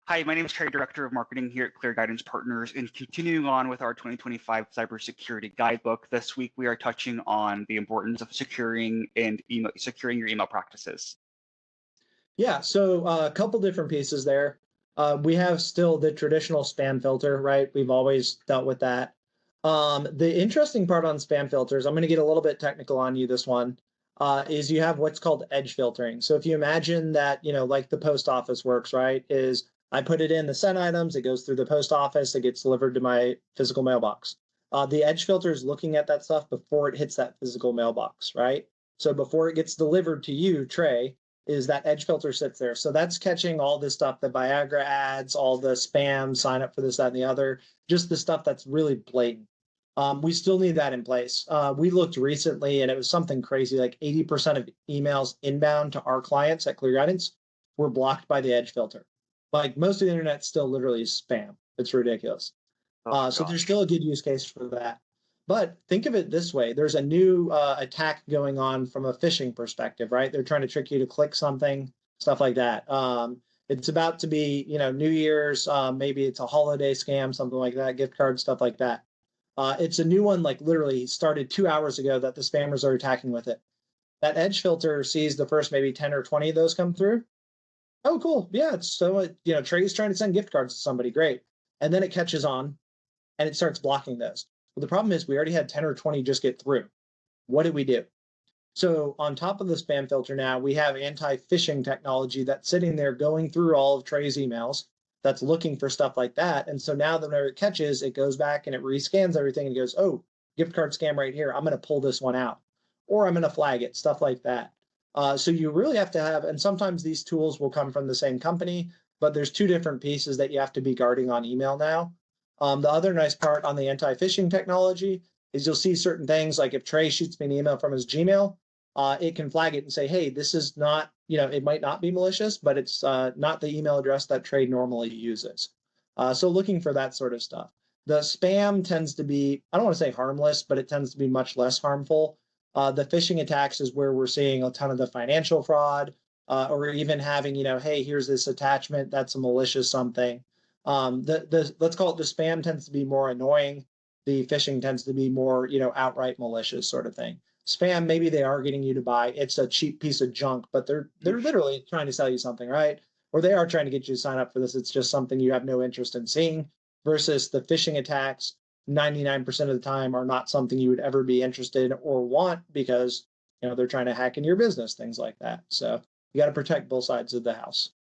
Hi, my name is Terry, Director of Marketing here at Clear Guidance Partners, and continuing on with our 2025 Cybersecurity Guidebook, this week we are touching on the importance of securing your email practices. Yeah, so a couple different pieces there. We have still the traditional spam filter, right? We've always dealt with that. The interesting part on spam filters, I'm going to get a little bit technical on you this one, is you have what's called edge filtering. So if you imagine that, like the post office works, right? Is I put it in the sent items, it goes through the post office, it gets delivered to my physical mailbox. The edge filter is looking at that stuff before it hits that physical mailbox, right? So before it gets delivered to you, Trey, is that edge filter sits there. So that's catching all this stuff, the Viagra ads, all the spam, sign up for this, that, and the other, just the stuff that's really blatant. We still need that in place. We looked recently and it was something crazy, like 80% of emails inbound to our clients at Clear Guidance were blocked by the edge filter. Like most of the internet still literally is spam. It's ridiculous. Oh my So there's gosh. still a good use case for that. But think of it this way: there's a new attack going on from a phishing perspective, right? They're trying to trick you to click something, stuff like that. It's about to be, New Year's, maybe it's a holiday scam, something like that, gift card, stuff like that. It's a new one, like literally started 2 hours ago that the spammers are attacking with it. That edge filter sees the first maybe 10 or 20 of those come through. Oh, cool. Yeah, it's so, Trey's trying to send gift cards to somebody. Great. And then it catches on and it starts blocking those. Well, the problem is we already had 10 or 20 just get through. What did we do? So on top of the spam filter now, we have anti-phishing technology that's sitting there going through all of Trey's emails that's looking for stuff like that. And so now that whenever it catches, it goes back and it rescans everything and goes, oh, gift card scam right here. I'm going to pull this one out or I'm going to flag it, stuff like that. So you really have to have, and sometimes these tools will come from the same company, but there's two different pieces that you have to be guarding on email now. The other nice part on the anti-phishing technology is you'll see certain things like if Trey shoots me an email from his Gmail, it can flag it and say, hey, this is not, it might not be malicious, but it's not the email address that Trey normally uses. So looking for that sort of stuff. The spam tends to be, I don't want to say harmless, but it tends to be much less harmful. The phishing attacks is where we're seeing a ton of the financial fraud, or even having, hey, here's this attachment that's a malicious something. The let's call it the spam tends to be more annoying. The phishing tends to be more, outright malicious sort of thing. Spam, maybe they are getting you to buy. It's a cheap piece of junk, but they're literally trying to sell you something, right? Or they are trying to get you to sign up for this. It's just something you have no interest in seeing. Versus the phishing attacks, 99% of the time are not something you would ever be interested in or want because they're trying to hack into your business, things like that. So you got to protect both sides of the house.